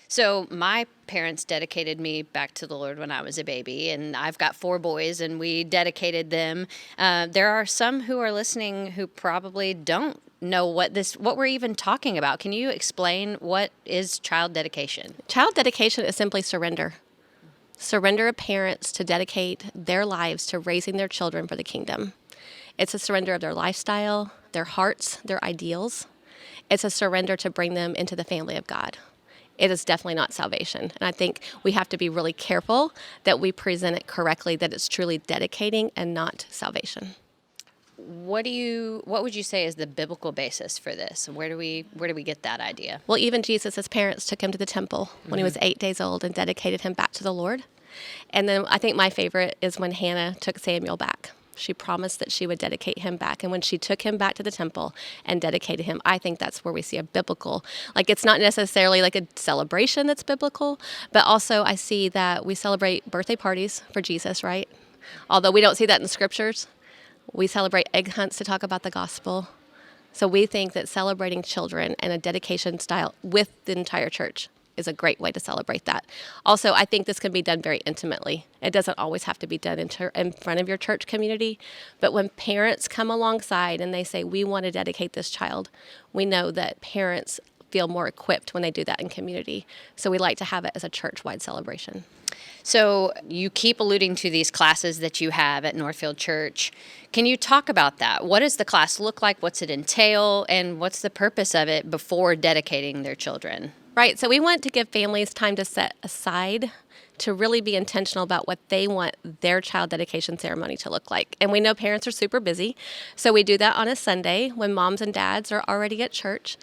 So my parents dedicated me back to the Lord when I was a baby, and I've got 4 boys, and we dedicated them. There are some who are listening who probably don't know what we're even talking about. Can you explain what is child dedication? Child dedication is simply surrender. Surrender of parents to dedicate their lives to raising their children for the kingdom. It's a surrender of their lifestyle, their hearts, their ideals. It's a surrender to bring them into the family of God. It is definitely not salvation. And I think we have to be really careful that we present it correctly, that it's truly dedicating and not salvation. What would you say is the biblical basis for this? Where do we get that idea? Well, even Jesus' parents took him to the temple when he was 8 days old and dedicated him back to the Lord. And then I think my favorite is when Hannah took Samuel back. She promised that she would dedicate him back. And when she took him back to the temple and dedicated him, I think that's where we see a biblical, like it's not necessarily like a celebration that's biblical, but also I see that we celebrate birthday parties for Jesus, right? Although we don't see that in the scriptures. We celebrate egg hunts to talk about the gospel. So we think that celebrating children and a dedication style with the entire church is a great way to celebrate that. Also, I think this can be done very intimately. It doesn't always have to be done in front of your church community, but when parents come alongside and they say, we want to dedicate this child, we know that parents feel more equipped when they do that in community. So we like to have it as a church-wide celebration. So you keep alluding to these classes that you have at Northfield Church. Can you talk about that? What does the class look like? What's it entail? And what's the purpose of it before dedicating their children? Right. So we want to give families time to set aside to really be intentional about what they want their child dedication ceremony to look like. And we know parents are super busy, so we do that on a Sunday when moms and dads are already at church.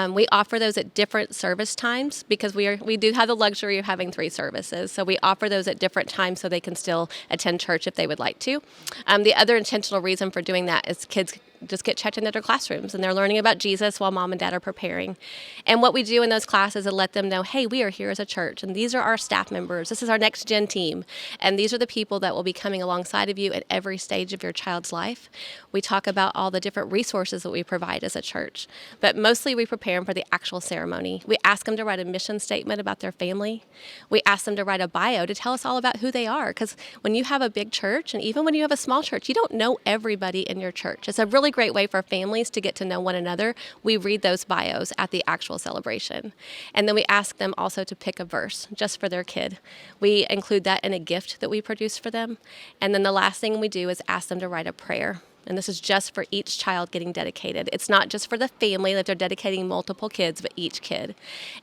We offer those at different service times because we do have the luxury of having 3 services. So we offer those at different times so they can still attend church if they would like to. The other intentional reason for doing that is kids just get checked into their classrooms and they're learning about Jesus while mom and dad are preparing. And what we do in those classes is let them know, hey, we are here as a church and these are our staff members. This is our next gen team. And these are the people that will be coming alongside of you at every stage of your child's life. We talk about all the different resources that we provide as a church, but mostly we prepare them for the actual ceremony. We ask them to write a mission statement about their family. We ask them to write a bio to tell us all about who they are. Because when you have a big church and even when you have a small church, you don't know everybody in your church. It's a really great way for families to get to know one another. We read those bios at the actual celebration. And then we ask them also to pick a verse just for their kid. We include that in a gift that we produce for them. And then the last thing we do is ask them to write a prayer. And this is just for each child getting dedicated. It's not just for the family that they're dedicating multiple kids, but each kid.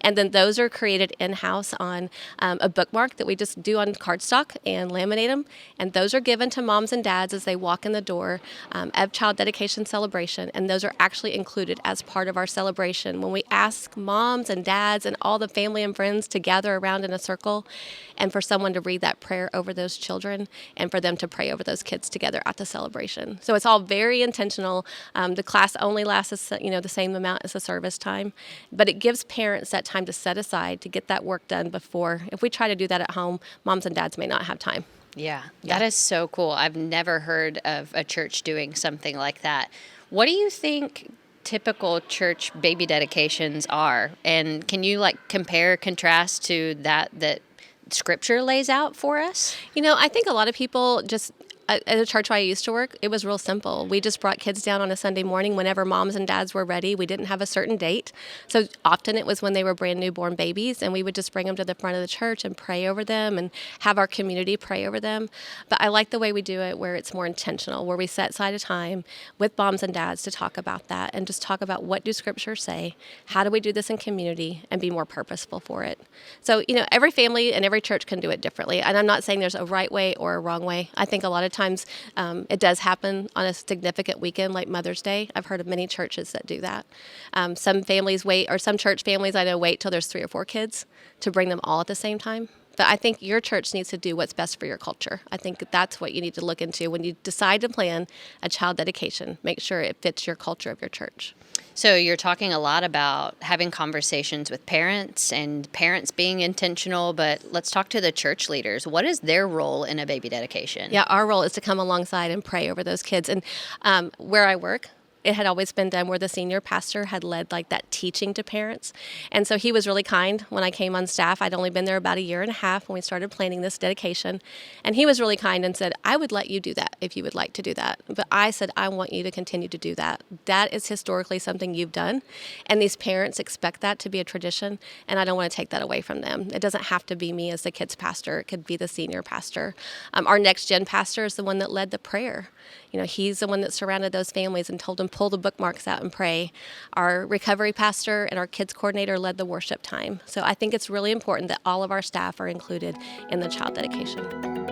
And then those are created in-house on a bookmark that we just do on cardstock and laminate them. And those are given to moms and dads as they walk in the door of child dedication celebration. And those are actually included as part of our celebration when we ask moms and dads and all the family and friends to gather around in a circle and for someone to read that prayer over those children and for them to pray over those kids together at the celebration. So it's all very intentional. The class only lasts, the same amount as the service time, but it gives parents that time to set aside to get that work done before. If we try to do that at home, moms and dads may not have time. Yeah, that is so cool. I've never heard of a church doing something like that. What do you think typical church baby dedications are? And can you compare, contrast to that Scripture lays out for us? I think a lot of people just, at a church where I used to work, it was real simple. We just brought kids down on a Sunday morning whenever moms and dads were ready. We didn't have a certain date. So often it was when they were brand newborn babies, and we would just bring them to the front of the church and pray over them and have our community pray over them. But I like the way we do it where it's more intentional, where we set aside a time with moms and dads to talk about that and just talk about what do scriptures say, how do we do this in community, and be more purposeful for it. So, every family and every church can do it differently. And I'm not saying there's a right way or a wrong way. I think a lot of times it does happen on a significant weekend like Mother's Day. I've heard of many churches that do that. Some families some church families I know wait till there's 3 or 4 kids to bring them all at the same time. But I think your church needs to do what's best for your culture. I think that's what you need to look into when you decide to plan a child dedication. Make sure it fits your culture of your church. So you're talking a lot about having conversations with parents and parents being intentional, but let's talk to the church leaders. What is their role in a baby dedication? Yeah, our role is to come alongside and pray over those kids. And where I work, it had always been done where the senior pastor had led like that teaching to parents. And so he was really kind when I came on staff. I'd only been there about a year and a half when we started planning this dedication. And he was really kind and said, I would let you do that if you would like to do that. But I said, I want you to continue to do that. That is historically something you've done. And these parents expect that to be a tradition. And I don't want to take that away from them. It doesn't have to be me as the kids pastor. It could be the senior pastor. Our next gen pastor is the one that led the prayer. He's the one that surrounded those families and told them, pull the bookmarks out and pray. Our recovery pastor and our kids coordinator led the worship time. So I think it's really important that all of our staff are included in the child dedication.